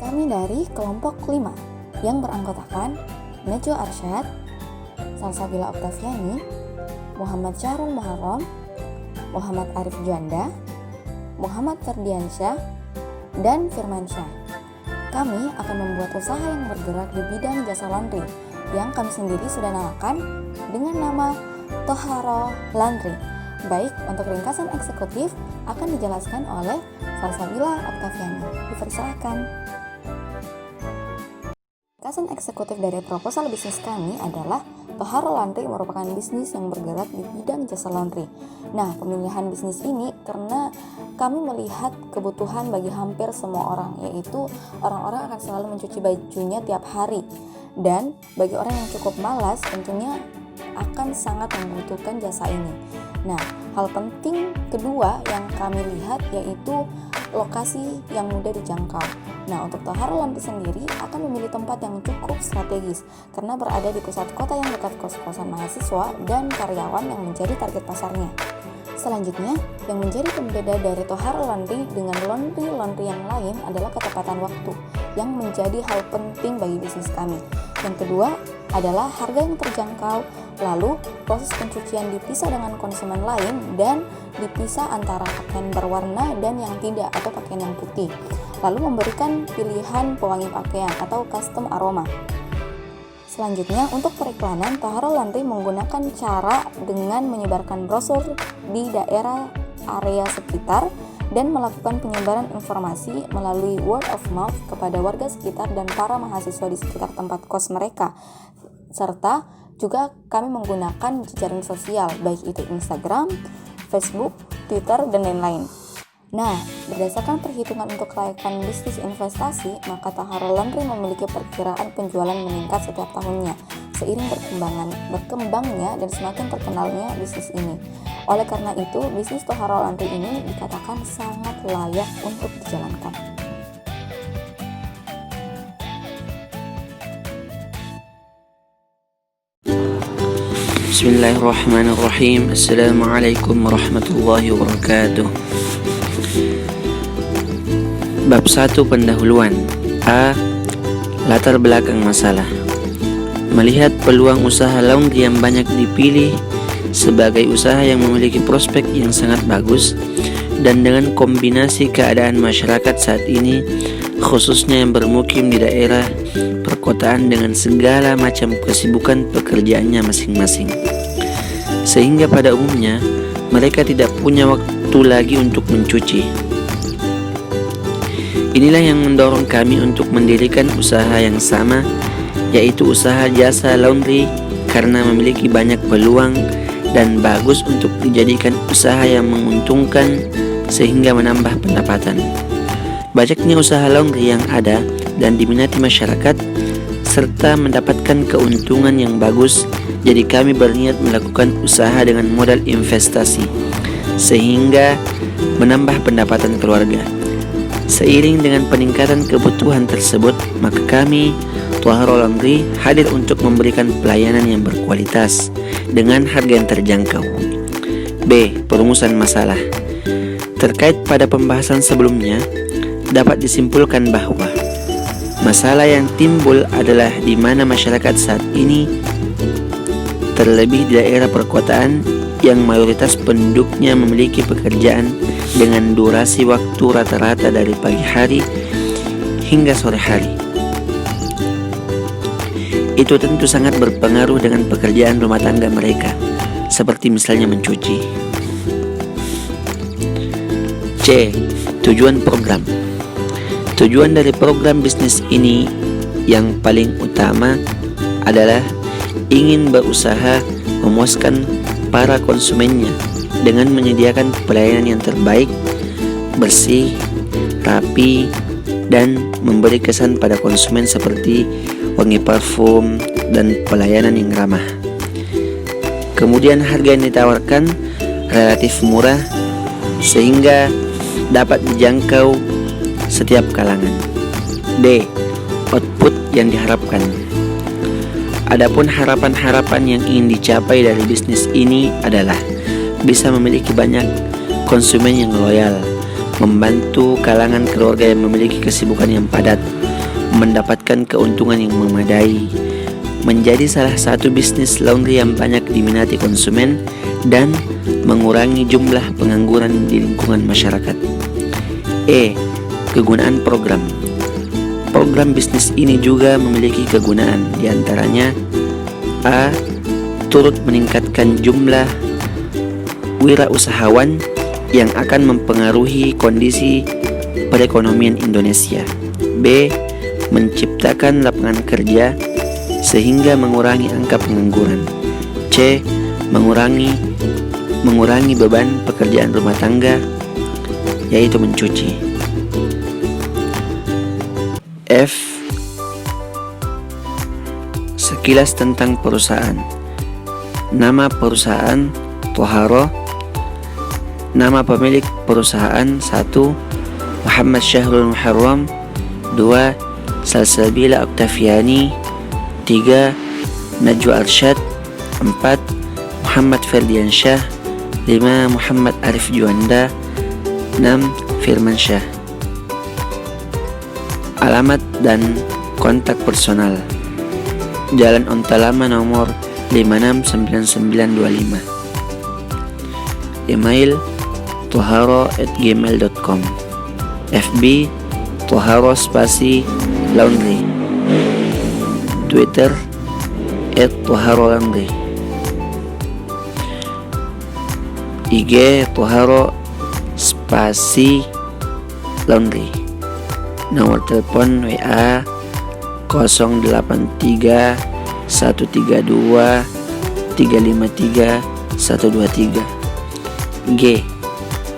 Kami dari kelompok 5 yang beranggotakan Najwa Arsyad, Salsabila Oktaviani, Muhammad Syahrul Muharram, Muhammad Arif Juanda, Muhammad Ferdiansyah, dan Firmansyah. Kami akan membuat usaha yang bergerak di bidang jasa laundry yang kami sendiri sudah namakan dengan nama Toharo Laundry. Baik, untuk ringkasan eksekutif akan dijelaskan oleh Salsabila Oktaviani. Dipersilakan. Ringkasan eksekutif dari proposal bisnis kami adalah Toharo Laundry merupakan bisnis yang bergerak di bidang jasa laundry. Nah, pemilihan bisnis ini karena kami melihat kebutuhan bagi hampir semua orang, yaitu orang-orang akan selalu mencuci bajunya tiap hari. Dan bagi orang yang cukup malas tentunya akan sangat membutuhkan jasa ini. Nah, hal penting kedua yang kami lihat yaitu lokasi yang mudah dijangkau. Nah, untuk Toharo Laundry sendiri akan memilih tempat yang cukup strategis karena berada di pusat kota yang dekat kos-kosan mahasiswa dan karyawan yang menjadi target pasarnya. Selanjutnya, yang menjadi pembeda dari Toharo Laundry dengan laundry yang lain adalah ketepatan waktu yang menjadi hal penting bagi bisnis kami. Yang kedua adalah harga yang terjangkau, lalu proses pencucian dipisah dengan konsumen lain dan dipisah antara pakaian berwarna dan yang tidak atau pakaian yang putih. Lalu memberikan pilihan pewangi pakaian atau custom aroma. Selanjutnya, untuk periklanan, Toharo Laundry menggunakan cara dengan menyebarkan brosur di daerah area sekitar dan melakukan penyebaran informasi melalui word of mouth kepada warga sekitar dan para mahasiswa di sekitar tempat kos mereka. Serta juga kami menggunakan jejaring sosial, baik itu Instagram, Facebook, Twitter, dan lain-lain. Nah, berdasarkan perhitungan untuk kelayakan bisnis investasi, maka Toharo Laundry memiliki perkiraan penjualan meningkat setiap tahunnya seiring berkembangnya dan semakin terkenalnya bisnis ini. Oleh karena itu, bisnis Toharo Laundry ini dikatakan sangat layak untuk dijalankan. Bismillahirrahmanirrahim. Assalamualaikum warahmatullahi wabarakatuh. Bab 1 pendahuluan. A. Latar belakang masalah. Melihat peluang usaha laundry yang banyak dipilih sebagai usaha yang memiliki prospek yang sangat bagus, dan dengan kombinasi keadaan masyarakat saat ini, khususnya yang bermukim di daerah perkotaan dengan segala macam kesibukan pekerjaannya masing-masing, sehingga pada umumnya mereka tidak punya waktu lagi untuk mencuci. Inilah yang mendorong kami untuk mendirikan usaha yang sama, yaitu usaha jasa laundry, karena memiliki banyak peluang dan bagus untuk dijadikan usaha yang menguntungkan sehingga menambah pendapatan. Banyaknya usaha laundry yang ada dan diminati masyarakat serta mendapatkan keuntungan yang bagus, jadi kami berniat melakukan usaha dengan modal investasi sehingga menambah pendapatan keluarga. Seiring dengan peningkatan kebutuhan tersebut, maka kami, Toharo Laundry, hadir untuk memberikan pelayanan yang berkualitas dengan harga yang terjangkau. B. Perumusan masalah. Terkait pada pembahasan sebelumnya, dapat disimpulkan bahwa masalah yang timbul adalah di mana masyarakat saat ini, terlebih di daerah perkotaan yang mayoritas penduduknya memiliki pekerjaan dengan durasi waktu rata-rata dari pagi hari hingga sore hari. Itu tentu sangat berpengaruh dengan pekerjaan rumah tangga mereka, seperti misalnya mencuci. C. Tujuan program. Tujuan dari program bisnis ini yang paling utama adalah ingin berusaha memuaskan para konsumennya dengan menyediakan pelayanan yang terbaik, bersih, rapi, dan memberi kesan pada konsumen seperti wangi parfum dan pelayanan yang ramah. Kemudian harga yang ditawarkan relatif murah sehingga dapat dijangkau setiap kalangan. D. Output yang diharapkan. Adapun harapan-harapan yang ingin dicapai dari bisnis ini adalah bisa memiliki banyak konsumen yang loyal, membantu kalangan keluarga yang memiliki kesibukan yang padat, mendapatkan keuntungan yang memadai, menjadi salah satu bisnis laundry yang banyak diminati konsumen, dan mengurangi jumlah pengangguran di lingkungan masyarakat. Kegunaan program. Program bisnis ini juga memiliki kegunaan, diantaranya A. Turut meningkatkan jumlah wirausahawan yang akan mempengaruhi kondisi perekonomian Indonesia. B. Menciptakan lapangan kerja sehingga mengurangi angka pengangguran. C. Mengurangi beban pekerjaan rumah tangga, yaitu mencuci. F. Sekilas tentang perusahaan. Nama perusahaan Toharo. Nama pemilik perusahaan 1. Muhammad Syahrul Muharram. 2. Salsabila Oktaviani. 3. Najwa Arsyad. 4. Muhammad Ferdiansyah. 5. Muhammad Arif Juanda. 6. Firman Syah. Alamat dan kontak personal: Jalan Ontalama nomor 569925. Email toharo@gmail.com. FB Toharo Spasi Laundry. Twitter @Toharo Laundry. IG Toharo Spasi Laundry. Nomor telepon WA 083 132 353 123. G.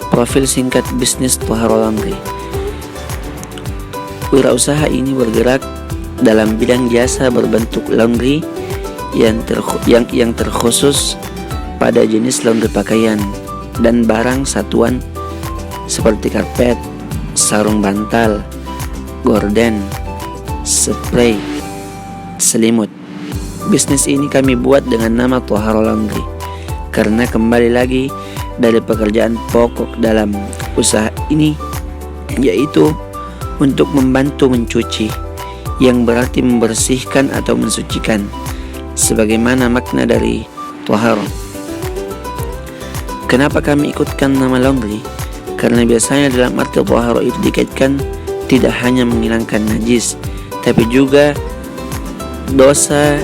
Profil singkat bisnis Toharo Laundry. Wirausaha ini bergerak dalam bidang jasa berbentuk laundry yang terkhusus pada jenis laundry pakaian dan barang satuan seperti karpet, sarung bantal, gorden, spray, selimut. Bisnis ini kami buat dengan nama Toharo Laundry karena kembali lagi dari pekerjaan pokok dalam usaha ini, yaitu untuk membantu mencuci, yang berarti membersihkan atau mensucikan, sebagaimana makna dari Toharo. Kenapa kami ikutkan nama laundry? Karena biasanya dalam arti Toharo itu dikaitkan tidak hanya menghilangkan najis, tapi juga dosa.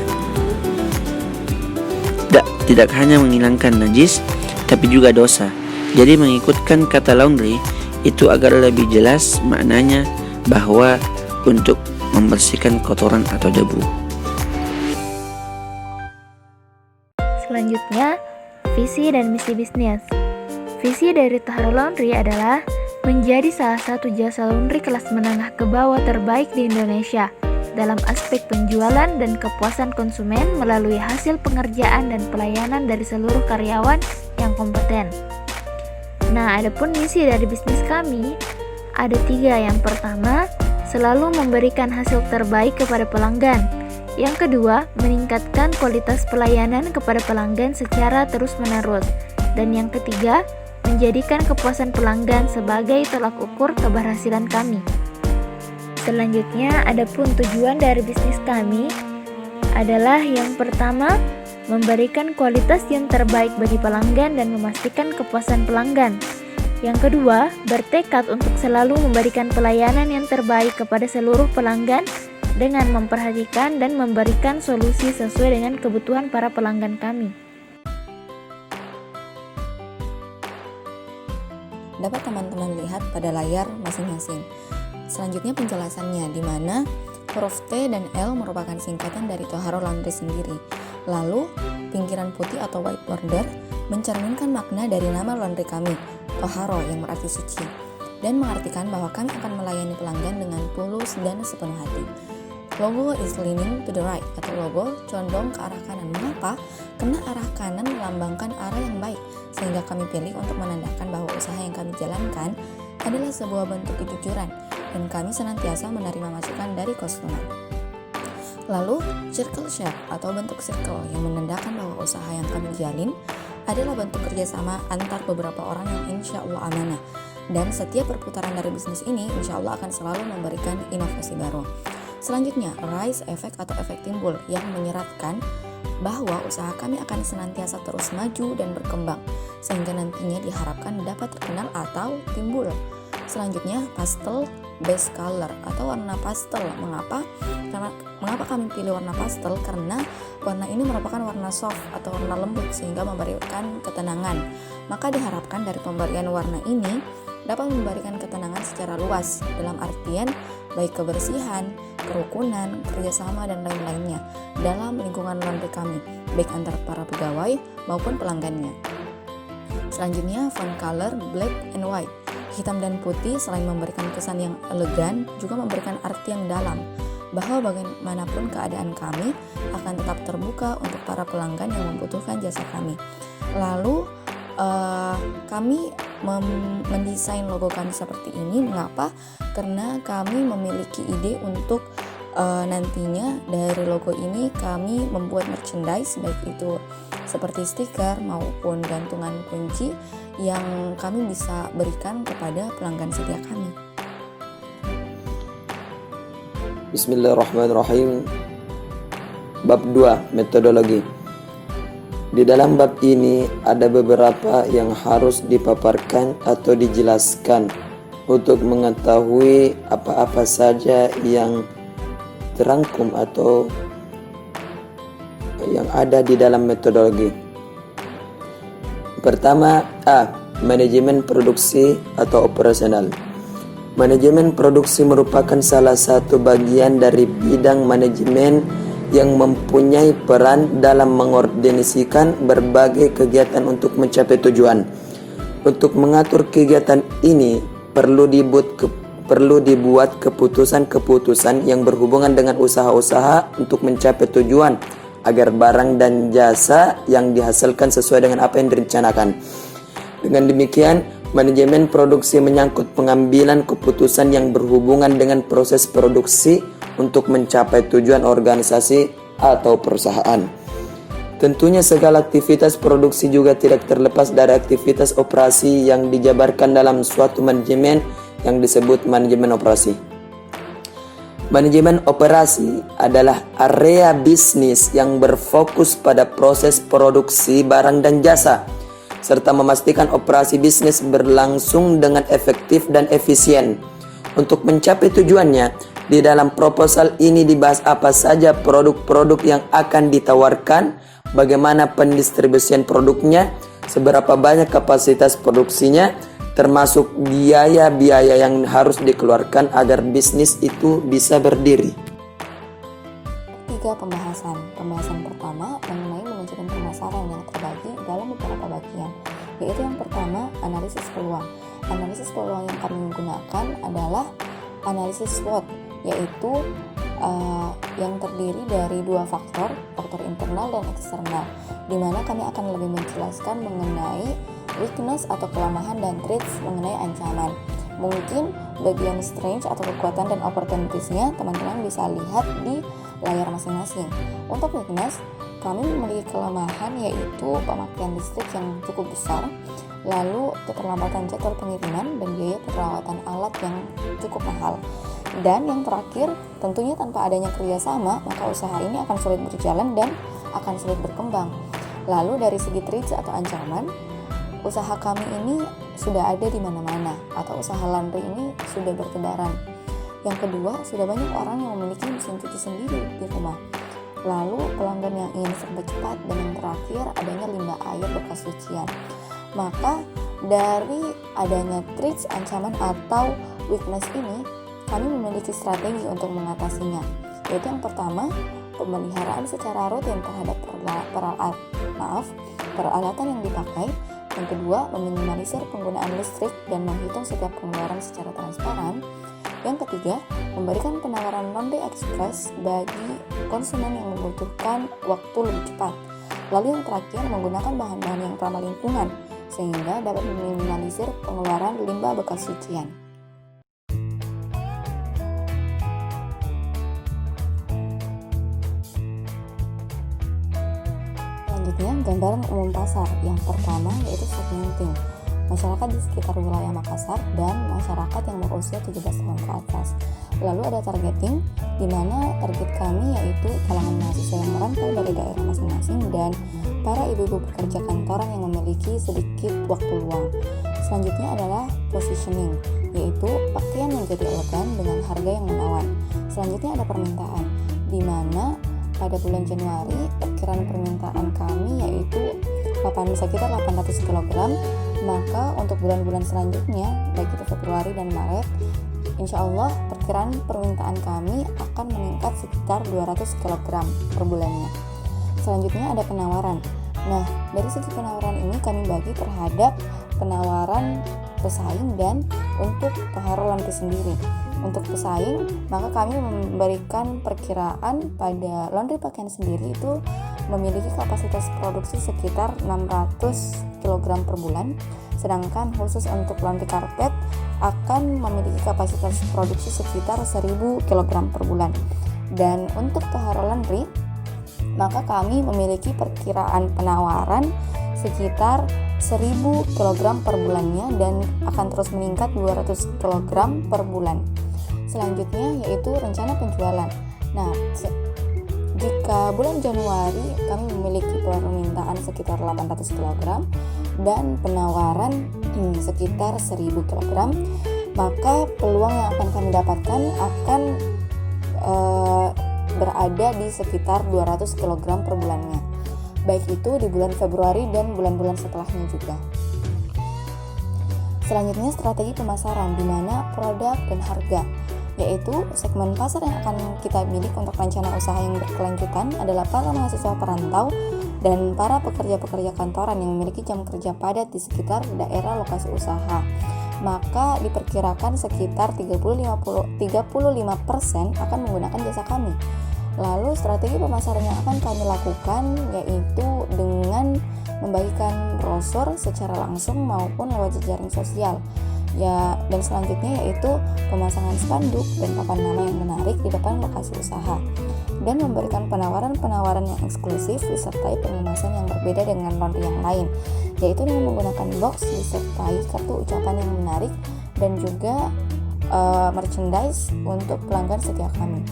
Tidak hanya menghilangkan najis, tapi juga dosa. Jadi mengikutkan kata laundry itu agar lebih jelas maknanya, bahwa untuk membersihkan kotoran atau debu. Selanjutnya, visi dan misi bisnis. Visi dari Toharo Laundry adalah menjadi salah satu jasa laundry kelas menengah ke bawah terbaik di Indonesia dalam aspek penjualan dan kepuasan konsumen melalui hasil pengerjaan dan pelayanan dari seluruh karyawan yang kompeten. Nah, adapun misi dari bisnis kami ada 3. Yang pertama, selalu memberikan hasil terbaik kepada pelanggan. Yang kedua, meningkatkan kualitas pelayanan kepada pelanggan secara terus-menerus. Dan yang ketiga, menjadikan kepuasan pelanggan sebagai tolak ukur keberhasilan kami. Selanjutnya, adapun tujuan dari bisnis kami adalah yang pertama, memberikan kualitas yang terbaik bagi pelanggan dan memastikan kepuasan pelanggan. Yang kedua, bertekad untuk selalu memberikan pelayanan yang terbaik kepada seluruh pelanggan dengan memperhatikan dan memberikan solusi sesuai dengan kebutuhan para pelanggan kami. Dapat teman-teman lihat pada layar masing-masing. Selanjutnya penjelasannya, di mana huruf T dan L merupakan singkatan dari Toharo Laundry sendiri. Lalu, pinggiran putih atau white border mencerminkan makna dari nama laundry kami, Toharo, yang berarti suci, dan mengartikan bahwa kami akan melayani pelanggan dengan tulus dan sepenuh hati. Logo is leaning to the right, atau logo condong ke arah kanan. Mengapa? Karena arah kanan melambangkan arah yang baik, sehingga kami pilih untuk menandakan bahwa usaha yang kami jalankan adalah sebuah bentuk kejujuran, dan kami senantiasa menerima masukan dari konsumen. Lalu, circle shape atau bentuk circle yang menandakan bahwa usaha yang kami jalin adalah bentuk kerjasama antar beberapa orang yang insya Allah amanah. Dan setiap perputaran dari bisnis ini insya Allah akan selalu memberikan inovasi baru. Selanjutnya, rise effect atau efek timbul yang menyeratkan bahwa usaha kami akan senantiasa terus maju dan berkembang sehingga nantinya diharapkan dapat terkenal atau timbul. Selanjutnya, pastel base color atau warna pastel. Mengapa kami pilih warna pastel? Karena warna ini merupakan warna soft atau warna lembut sehingga memberikan ketenangan. Maka diharapkan dari pemberian warna ini dapat memberikan ketenangan secara luas dalam artian baik kebersihan, kerukunan, kerjasama, dan lain-lainnya dalam lingkungan laundry kami, baik antara para pegawai maupun pelanggannya. Selanjutnya, font color black and white. Hitam dan putih selain memberikan kesan yang elegan, juga memberikan arti yang dalam, bahwa bagaimanapun keadaan kami akan tetap terbuka untuk para pelanggan yang membutuhkan jasa kami. Lalu, kami mendesain logo kami seperti ini. Mengapa? Karena kami memiliki ide untuk nantinya dari logo ini kami membuat merchandise, baik itu seperti stiker maupun gantungan kunci yang kami bisa berikan kepada pelanggan setia kami. Bismillahirrahmanirrahim. Bab 2, metodologi. Di dalam bab ini ada beberapa yang harus dipaparkan atau dijelaskan untuk mengetahui apa-apa saja yang terangkum atau yang ada di dalam metodologi. Pertama, A. Manajemen produksi atau operasional. Manajemen produksi merupakan salah satu bagian dari bidang manajemen yang mempunyai peran dalam mengordinasikan berbagai kegiatan untuk mencapai tujuan. Untuk mengatur kegiatan ini perlu dibuat keputusan-keputusan yang berhubungan dengan usaha-usaha untuk mencapai tujuan agar barang dan jasa yang dihasilkan sesuai dengan apa yang direncanakan. Dengan demikian, manajemen produksi menyangkut pengambilan keputusan yang berhubungan dengan proses produksi untuk mencapai tujuan organisasi atau perusahaan. Tentunya segala aktivitas produksi juga tidak terlepas dari aktivitas operasi yang dijabarkan dalam suatu manajemen yang disebut manajemen operasi. Manajemen operasi adalah area bisnis yang berfokus pada proses produksi barang dan jasa, serta memastikan operasi bisnis berlangsung dengan efektif dan efisien. Untuk mencapai tujuannya, di dalam proposal ini dibahas apa saja produk-produk yang akan ditawarkan, bagaimana pendistribusian produknya, seberapa banyak kapasitas produksinya, termasuk biaya-biaya yang harus dikeluarkan agar bisnis itu bisa berdiri. 3. Pembahasan pertama mengenai manajemen pemasaran yang terbagi dalam beberapa bagian, yaitu yang pertama, analisis peluang. Analisis peluang yang kami gunakan adalah analisis SWOT, yaitu yang terdiri dari 2 faktor internal dan eksternal, di mana kami akan lebih menjelaskan mengenai weakness atau kelemahan dan threats mengenai ancaman. Mungkin bagian strength atau kekuatan dan opportunities-nya teman-teman bisa lihat di layar masing-masing. Untuk weakness, kami memiliki kelemahan yaitu pemakaian listrik yang cukup besar, lalu keterlambatan jadwal pengiriman dan biaya perawatan alat yang cukup mahal. Dan yang terakhir, tentunya tanpa adanya kerjasama, maka usaha ini akan sulit berjalan dan akan sulit berkembang. Lalu dari segi threats atau ancaman, usaha kami ini sudah ada di mana-mana, atau usaha laundry ini sudah bertebaran. Yang kedua, sudah banyak orang yang memiliki mesin cuci sendiri di rumah. Lalu pelanggan yang ingin serba cepat, dan yang terakhir adanya limbah air bekas cucian. Maka dari adanya threats, ancaman atau weakness ini, kami memiliki strategi untuk mengatasinya, yaitu yang pertama, pemeliharaan secara rutin terhadap peralatan yang dipakai. Yang kedua, meminimalisir penggunaan listrik dan menghitung setiap pengeluaran secara transparan. Yang ketiga, memberikan penawaran laundry express bagi konsumen yang membutuhkan waktu lebih cepat. Lalu yang terakhir, menggunakan bahan-bahan yang ramah lingkungan sehingga dapat meminimalisir pengeluaran limbah bekas cucian. Selanjutnya, gambaran umum pasar. Yang pertama yaitu segmenting, masyarakat di sekitar wilayah Makassar dan masyarakat yang berusia 17 tahun ke atas. Lalu ada targeting, di mana target kami yaitu kalangan mahasiswa yang merantau dari daerah masing-masing dan para ibu-ibu pekerja kantoran yang memiliki sedikit waktu luang. Selanjutnya adalah positioning, yaitu pakaian yang jadi elegan dengan harga yang menawan. Selanjutnya ada permintaan, di mana pada bulan Januari perkiraan permintaan kami yaitu sekitar 800 kg, maka untuk bulan-bulan selanjutnya, baik itu Februari dan Maret, insya Allah perkiraan permintaan kami akan meningkat sekitar 200 kg per bulannya. Selanjutnya ada penawaran. Nah, dari segi penawaran ini kami bagi terhadap penawaran pesaing dan untuk Taharo Laundry sendiri. Untuk pesaing, maka kami memberikan perkiraan pada laundry pakaian sendiri itu memiliki kapasitas produksi sekitar 600 kg per bulan, sedangkan khusus untuk laundry karpet akan memiliki kapasitas produksi sekitar 1000 kg per bulan. Dan untuk Taharo Laundry, maka kami memiliki perkiraan penawaran sekitar 1000 kg per bulannya dan akan terus meningkat 200 kg per bulan. Selanjutnya yaitu rencana penjualan. Nah, jika bulan Januari kami memiliki permintaan sekitar 800 kg dan penawaran sekitar 1000 kg, maka peluang yang akan kami dapatkan akan berada di sekitar 200 kg per bulannya, baik itu di bulan Februari dan bulan-bulan setelahnya juga. Selanjutnya strategi pemasaran, di mana produk dan harga, yaitu segmen pasar yang akan kita miliki untuk rencana usaha yang berkelanjutan adalah para mahasiswa perantau dan para pekerja-pekerja kantoran yang memiliki jam kerja padat di sekitar daerah lokasi usaha. Maka diperkirakan sekitar 35% akan menggunakan jasa kami. Lalu strategi pemasaran yang akan kami lakukan yaitu dengan membagikan brosur secara langsung maupun lewat jejaring sosial. Ya, dan selanjutnya yaitu pemasangan spanduk dan papan nama yang menarik di depan lokasi usaha dan memberikan penawaran-penawaran yang eksklusif disertai pengemasan yang berbeda dengan laundry yang lain, yaitu dengan menggunakan box disertai kartu ucapan yang menarik dan juga merchandise untuk pelanggan setia kami.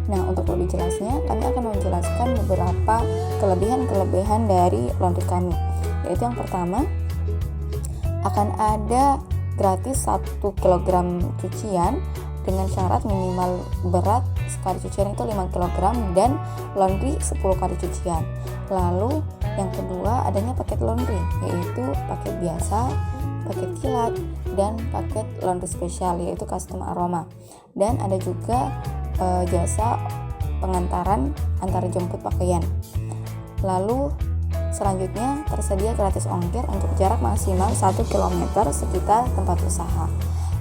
Nah, untuk lebih jelasnya kami akan menjelaskan beberapa kelebihan-kelebihan dari laundry kami, yaitu yang pertama akan ada gratis 1 kg cucian dengan syarat minimal berat sekali cucian itu 5 kg dan laundry 10 kali cucian. Lalu yang kedua adanya paket laundry, yaitu paket biasa, paket kilat, dan paket laundry spesial yaitu custom aroma. Dan ada juga jasa pengantaran antar jemput pakaian. Lalu selanjutnya tersedia gratis ongkir untuk jarak maksimal 1 km sekitar tempat usaha.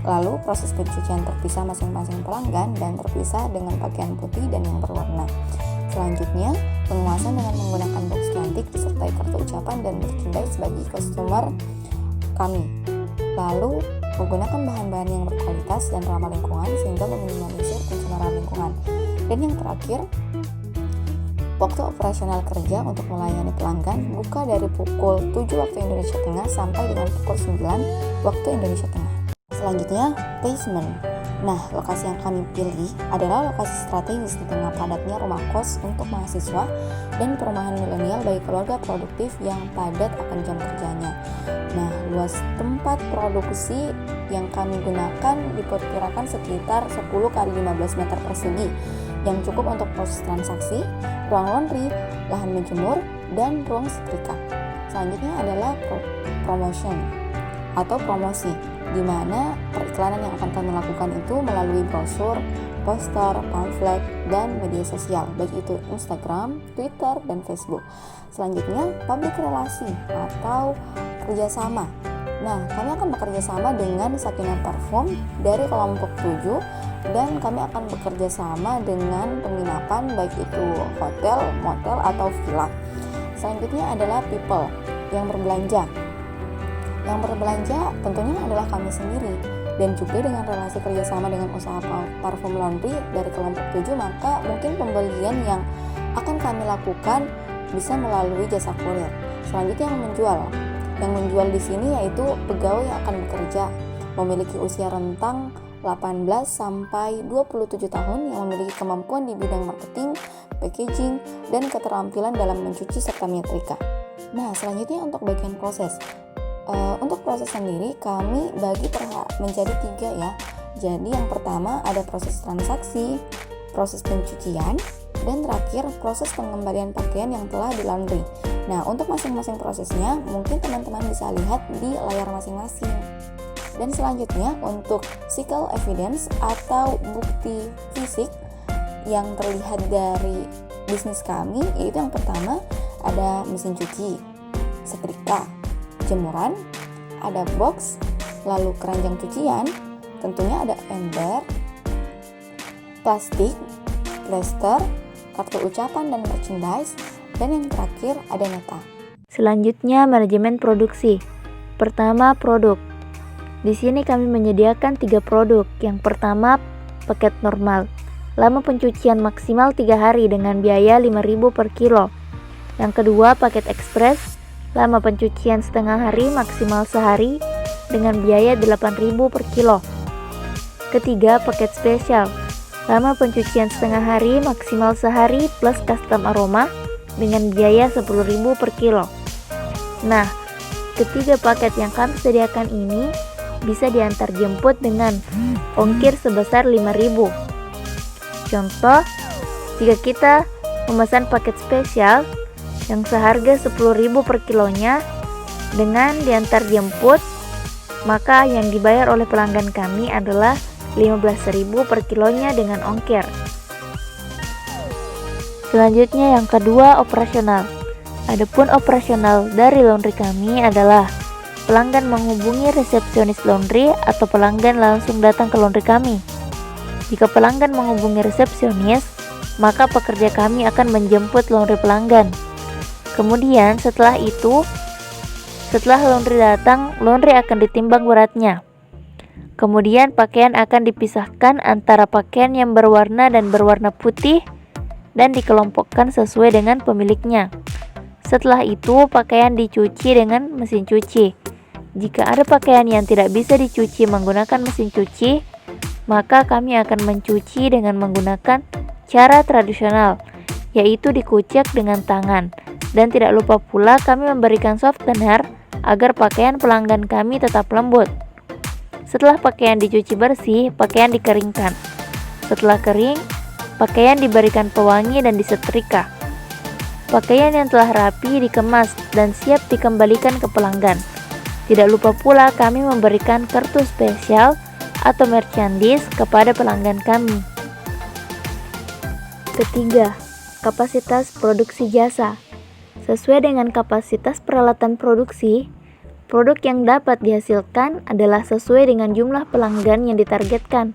Lalu proses pencucian terpisah masing-masing pelanggan dan terpisah dengan pakaian putih dan yang berwarna. Selanjutnya pengemasan dengan menggunakan box cantik disertai kartu ucapan dan merchandise bagi customer kami. Lalu menggunakan bahan-bahan yang berkualitas dan ramah lingkungan sehingga meminimalisir pencemaran lingkungan. Dan yang terakhir, waktu operasional kerja untuk melayani pelanggan buka dari pukul 7 waktu Indonesia Tengah sampai dengan pukul 9 waktu Indonesia Tengah. Selanjutnya, placement. Nah, lokasi yang kami pilih adalah lokasi strategis di tengah padatnya rumah kos untuk mahasiswa dan perumahan milenial bagi keluarga produktif yang padat akan jam kerjanya. Nah, luas tempat produksi yang kami gunakan diperkirakan sekitar 10 x 15 meter persegi yang cukup untuk proses transaksi, ruang laundry, lahan menjemur, dan ruang setrika. Selanjutnya adalah promotion atau promosi, di mana periklanan yang akan kami lakukan itu melalui brosur, poster, pamflet, dan media sosial, baik itu Instagram, Twitter, dan Facebook. Selanjutnya, public relasi atau kerjasama. Nah, kami akan bekerja sama dengan Sakinah Parfum dari kelompok 7 dan kami akan bekerja sama dengan penginapan baik itu hotel, motel, atau villa. Selanjutnya adalah people yang berbelanja. Yang berbelanja tentunya adalah kami sendiri dan juga dengan relasi kerjasama dengan usaha parfum laundry dari kelompok 7, maka mungkin pembelian yang akan kami lakukan bisa melalui jasa kurir. Selanjutnya yang menjual. Yang menjual di sini yaitu pegawai yang akan bekerja, memiliki usia rentang 18 sampai 27 tahun yang memiliki kemampuan di bidang marketing, packaging, dan keterampilan dalam mencuci serta menyetrika. Nah, selanjutnya untuk bagian proses. Untuk proses sendiri kami bagi menjadi 3 ya. Jadi yang pertama ada proses transaksi, proses pencucian, dan terakhir proses pengembalian pakaian yang telah di laundry. Nah, untuk masing-masing prosesnya mungkin teman-teman bisa lihat di layar masing-masing. Dan selanjutnya untuk physical evidence atau bukti fisik yang terlihat dari bisnis kami, yaitu yang pertama ada mesin cuci, setrika, jemuran, ada box, lalu keranjang cucian, tentunya ada ember, plastik, plester, kartu ucapan dan merchandise, dan yang terakhir ada nota. Selanjutnya, manajemen produksi. Pertama, produk. Di sini kami menyediakan 3 produk. Yang pertama, paket normal. Lama pencucian maksimal 3 hari dengan biaya 5.000 per kilo. Yang kedua, paket ekspres. Lama pencucian setengah hari maksimal sehari dengan biaya 8.000 per kilo. Ketiga, paket spesial. Lama pencucian setengah hari maksimal sehari plus custom aroma dengan biaya 10.000 per kilo. Nah, ketiga paket yang kami sediakan ini bisa diantar jemput dengan ongkir sebesar 5.000. Contoh, jika kita memesan paket spesial yang seharga 10.000 per kilonya dengan diantar jemput, maka yang dibayar oleh pelanggan kami adalah 15.000 per kilonya dengan ongkir. Selanjutnya yang kedua, operasional. Adapun operasional dari laundry kami adalah pelanggan menghubungi resepsionis laundry atau pelanggan langsung datang ke laundry kami. Jika pelanggan menghubungi resepsionis, maka pekerja kami akan menjemput laundry pelanggan. Kemudian setelah laundry datang, laundry akan ditimbang beratnya. Kemudian pakaian akan dipisahkan antara pakaian yang berwarna dan berwarna putih dan dikelompokkan sesuai dengan pemiliknya. Setelah itu, pakaian dicuci dengan mesin cuci. Jika ada pakaian yang tidak bisa dicuci menggunakan mesin cuci, maka kami akan mencuci dengan menggunakan cara tradisional, yaitu dikucek dengan tangan. Dan tidak lupa pula kami memberikan softener agar pakaian pelanggan kami tetap lembut. Setelah pakaian dicuci bersih, pakaian dikeringkan. Setelah kering, pakaian diberikan pewangi dan disetrika. Pakaian yang telah rapi dikemas dan siap dikembalikan ke pelanggan. Tidak lupa pula kami memberikan kartu spesial atau merchandise kepada pelanggan kami. Ketiga, kapasitas produksi jasa. Sesuai dengan kapasitas peralatan produksi, produk yang dapat dihasilkan adalah sesuai dengan jumlah pelanggan yang ditargetkan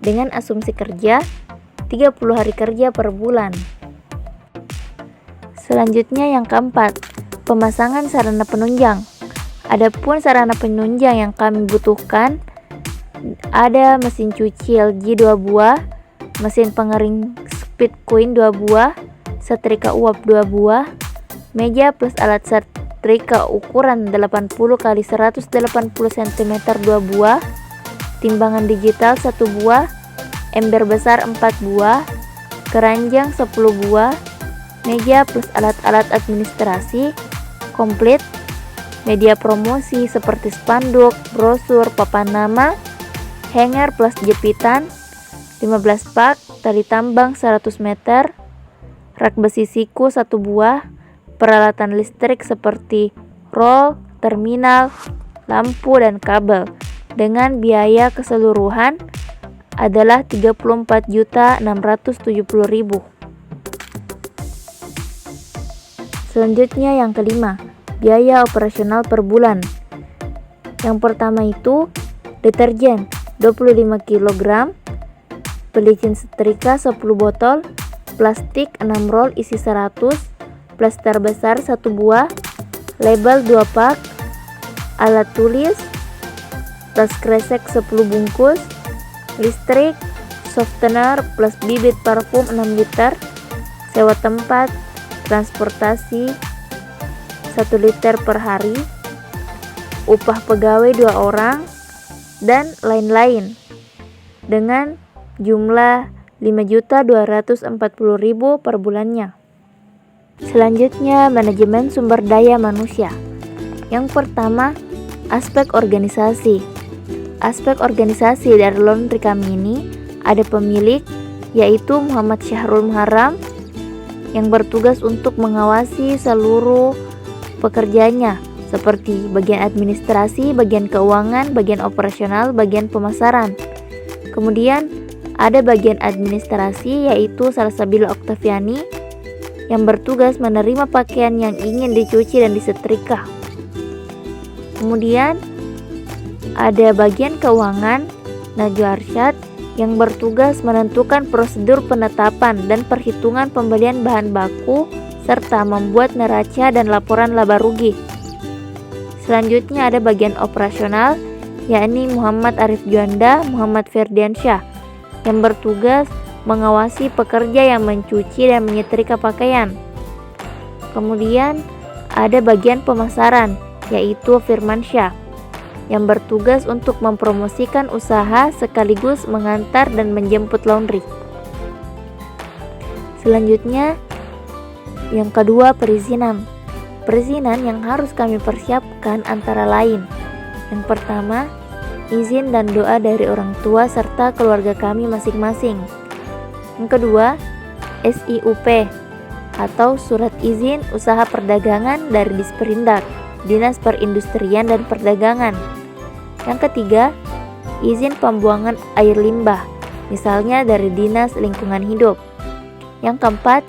dengan asumsi kerja 30 hari kerja per bulan. Selanjutnya yang keempat, pemasangan sarana penunjang. Adapun sarana penunjang yang kami butuhkan ada mesin cuci LG 2 buah, mesin pengering Speed Queen 2 buah, setrika uap 2 buah, meja plus alat setrika ukuran 80 x 180 cm 2 buah, timbangan digital 1 buah, ember besar 4 buah, keranjang 10 buah, meja plus alat-alat administrasi komplit, media promosi seperti spanduk, brosur, papan nama, hanger plus jepitan, 15 pak, tali tambang 100 meter, rak besi siku 1 buah, peralatan listrik seperti roll, terminal, lampu, dan kabel dengan biaya keseluruhan adalah 34.670.000. Selanjutnya yang kelima, biaya operasional per bulan. Yang pertama itu deterjen 25 kg, pelicin setrika 10 botol, plastik 6 roll isi 100, plester besar 1 buah, label 2 pak, alat tulis, tas kresek 10 bungkus, listrik, softener plus bibit parfum 6 liter, sewa tempat, transportasi 1 liter per hari, upah pegawai 2 orang, dan lain-lain. dengan jumlah 5.240.000 per bulannya. Selanjutnya, manajemen sumber daya manusia. Yang pertama, aspek organisasi. Aspek organisasi dari laundry kami ini ada pemilik, yaitu Muhammad Syahrul Muharram, yang bertugas untuk mengawasi seluruh pekerjaannya, seperti bagian administrasi, bagian keuangan, bagian operasional, bagian pemasaran. Kemudian ada bagian administrasi, yaitu Salsabila Oktaviani, yang bertugas menerima pakaian yang ingin dicuci dan disetrika. Kemudian ada bagian keuangan, Najwa Arsyad, yang bertugas menentukan prosedur penetapan dan perhitungan pembelian bahan baku serta membuat neraca dan laporan laba rugi. Selanjutnya ada bagian operasional, yakni Muhammad Arif Juanda, Muhammad Ferdiansyah, yang bertugas mengawasi pekerja yang mencuci dan menyetrika pakaian. Kemudian ada bagian pemasaran, yaitu Firmansyah, yang bertugas untuk mempromosikan usaha sekaligus mengantar dan menjemput laundry. Selanjutnya, yang kedua, perizinan. Perizinan yang harus kami persiapkan antara lain: yang pertama, izin dan doa dari orang tua serta keluarga kami masing-masing. Yang kedua, SIUP atau Surat Izin Usaha Perdagangan dari Disperindak, Dinas Perindustrian dan Perdagangan. Yang ketiga, izin pembuangan air limbah, misalnya dari Dinas Lingkungan Hidup. Yang keempat,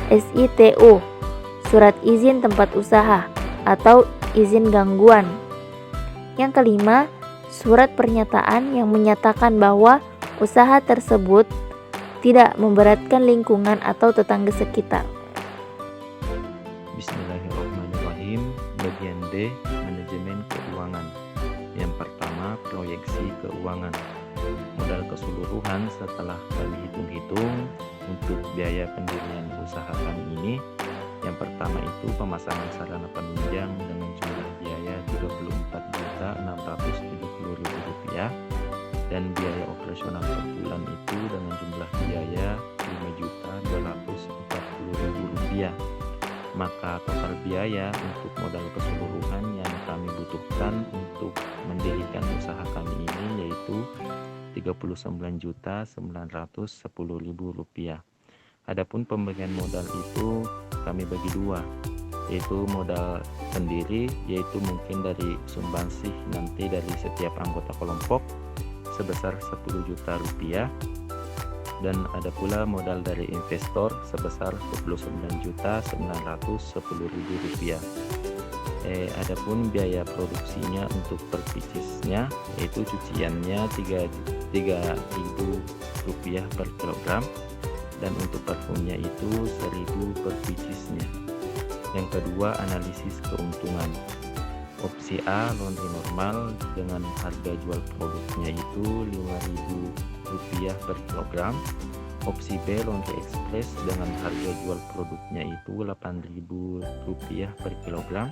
SITU, Surat Izin Tempat Usaha atau izin gangguan. Yang kelima, surat pernyataan yang menyatakan bahwa usaha tersebut tidak memberatkan lingkungan atau tetangga sekitar. Bismillahirrahmanirrahim. Bagian D, manajemen keuangan. Yang pertama, proyeksi keuangan. Modal keseluruhan setelah kami hitung-hitung untuk biaya pendirian usaha kami ini, yang pertama itu pemasangan sarana penunjang dengan jumlah biaya Rp34.670.000 dan biaya operasional per bulan itu dengan jumlah biaya Rp5.240.000. Maka total biaya untuk modal keseluruhan yang kami butuhkan untuk mendirikan usaha kami ini yaitu Rp39.910.000. Adapun pemberian modal itu kami bagi dua, yaitu modal sendiri, yaitu mungkin dari sumbangsih nanti dari setiap anggota kelompok sebesar Rp10 juta, dan ada pula modal dari investor sebesar Rp29.910.000. Adapun biaya produksinya untuk per piecesnya yaitu cuciannya Rp3.000 per kilogram, dan untuk parfumnya itu Rp1.000 per piecesnya. Yang kedua, analisis keuntungan. Opsi A, laundry normal dengan harga jual produknya itu Rp5.000 per kilogram. Opsi B, laundry express dengan harga jual produknya itu Rp8.000 per kilogram.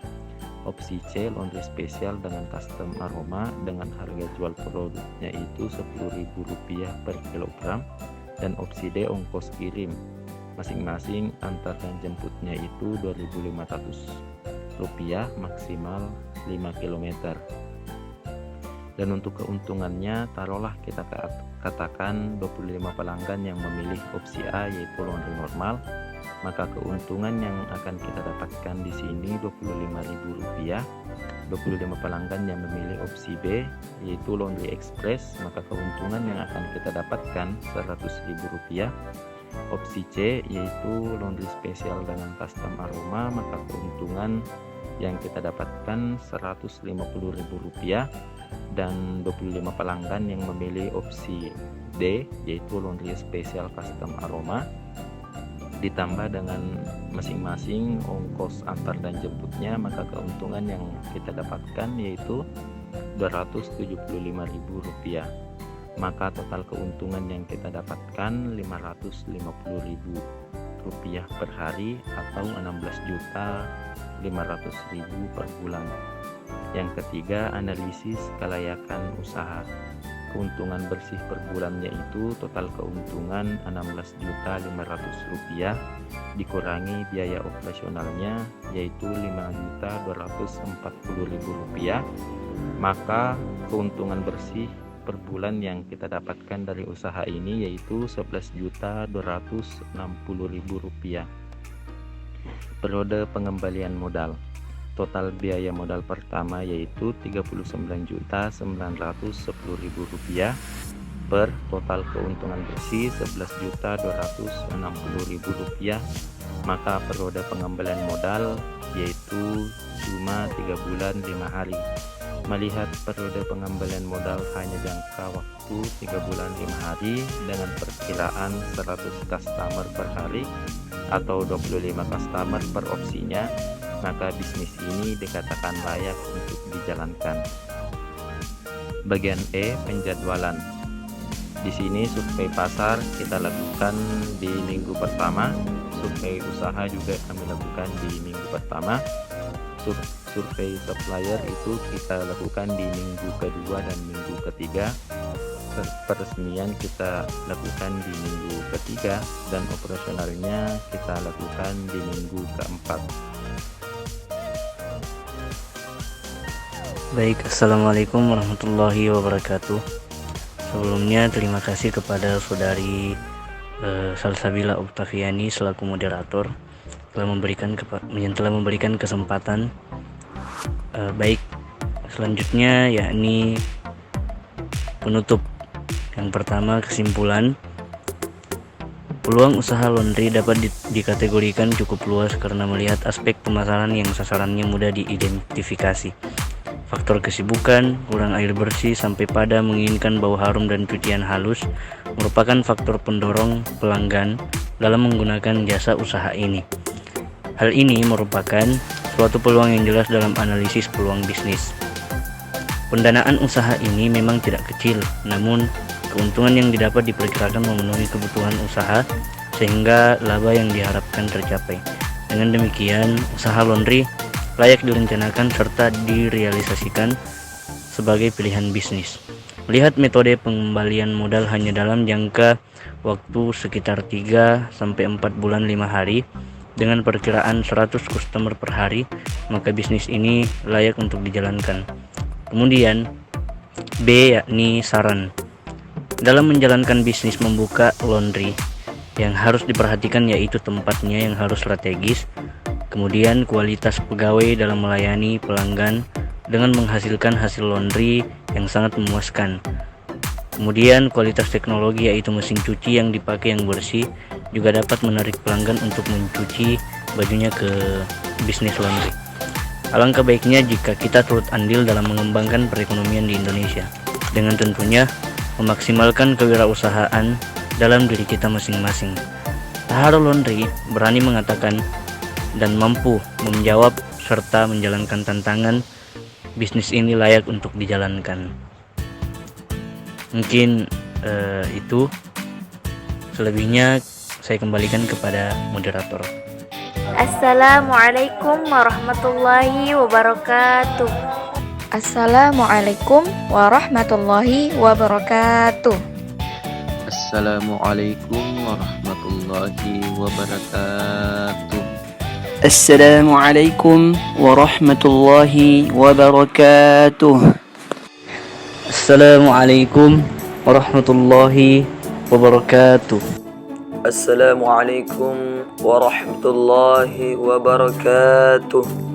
Opsi C, laundry spesial dengan custom aroma dengan harga jual produknya itu Rp10.000 per kilogram. Dan opsi D, ongkos kirim masing-masing antar dan jemputnya itu Rp2.500 maksimal 5 km. Dan untuk keuntungannya, taruhlah kita katakan 25 pelanggan yang memilih opsi A yaitu laundry normal, maka keuntungan yang akan kita dapatkan di sini Rp25.000. 25 pelanggan yang memilih opsi B yaitu laundry express, maka keuntungan yang akan kita dapatkan Rp100.000. Opsi C yaitu laundry spesial dengan custom aroma, maka keuntungan yang kita dapatkan Rp150.000. Dan 25 pelanggan yang memilih opsi D yaitu laundry spesial custom aroma ditambah dengan masing-masing ongkos antar dan jemputnya, maka keuntungan yang kita dapatkan yaitu Rp275.000. Maka total keuntungan yang kita dapatkan Rp550.000 per hari atau Rp16.500.000 per bulan. Yang ketiga, analisis kelayakan usaha. keuntungan bersih per bulannya itu total keuntungan Rp16.500.000 dikurangi biaya operasionalnya yaitu Rp5.240.000, maka keuntungan bersih per bulan yang kita dapatkan dari usaha ini yaitu Rp11.260.000. Periode pengembalian modal. Total biaya modal pertama yaitu Rp39.910.000 per total keuntungan bersih Rp11.260.000, maka periode pengembalian modal yaitu cuma 3 bulan 5 hari. Melihat periode pengembalian modal hanya jangka waktu 3 bulan 5 hari dengan perkiraan 100 customer per hari atau 25 customer per opsinya, maka bisnis ini dikatakan layak untuk dijalankan. Bagian E, penjadwalan. Di sini survei pasar kita lakukan di minggu pertama, survei usaha juga kami lakukan di minggu pertama, survei supplier itu kita lakukan di minggu kedua dan minggu ketiga, peresmian kita lakukan di minggu ketiga, dan operasionalnya kita lakukan di minggu keempat. Baik, Assalamualaikum warahmatullahi wabarakatuh. Sebelumnya terima kasih kepada saudari Salsabila Oktaviani selaku moderator telah memberikan kesempatan. Baik, selanjutnya yakni penutup. Yang pertama, kesimpulan. Peluang usaha laundry dapat dikategorikan cukup luas karena melihat aspek pemasaran yang sasarannya mudah diidentifikasi. Faktor kesibukan, kurang air bersih, sampai pada menginginkan bau harum dan cucian halus merupakan faktor pendorong pelanggan dalam menggunakan jasa usaha ini. Hal ini merupakan suatu peluang yang jelas dalam analisis peluang bisnis. Pendanaan usaha ini memang tidak kecil, namun keuntungan yang didapat diperkirakan memenuhi kebutuhan usaha sehingga laba yang diharapkan tercapai. Dengan demikian, usaha laundry layak direncanakan serta direalisasikan sebagai pilihan bisnis. Melihat metode pengembalian modal hanya dalam jangka waktu sekitar 3-4 bulan 5 hari dengan perkiraan 100 customer per hari, maka bisnis ini layak untuk dijalankan. Kemudian B, yakni saran. Dalam menjalankan bisnis membuka laundry, yang harus diperhatikan yaitu tempatnya yang harus strategis, kemudian kualitas pegawai dalam melayani pelanggan dengan menghasilkan hasil laundry yang sangat memuaskan. Kemudian kualitas teknologi yaitu mesin cuci yang dipakai yang bersih juga dapat menarik pelanggan untuk mencuci bajunya ke bisnis laundry. Alangkah baiknya jika kita turut andil dalam mengembangkan perekonomian di Indonesia dengan tentunya memaksimalkan kewirausahaan dalam diri kita masing-masing. Tahara Laundry berani mengatakan dan mampu menjawab serta menjalankan tantangan bisnis ini layak untuk dijalankan. Mungkin itu, selebihnya saya kembalikan kepada moderator. Assalamualaikum warahmatullahi wabarakatuh. Assalamualaikum warahmatullahi wabarakatuh. Assalamualaikum warahmatullahi wabarakatuh. Assalamualaikum warahmatullahi wabarakatuh. Assalamualaikum warahmatullahi wabarakatuh. Assalamualaikum warahmatullahi wabarakatuh.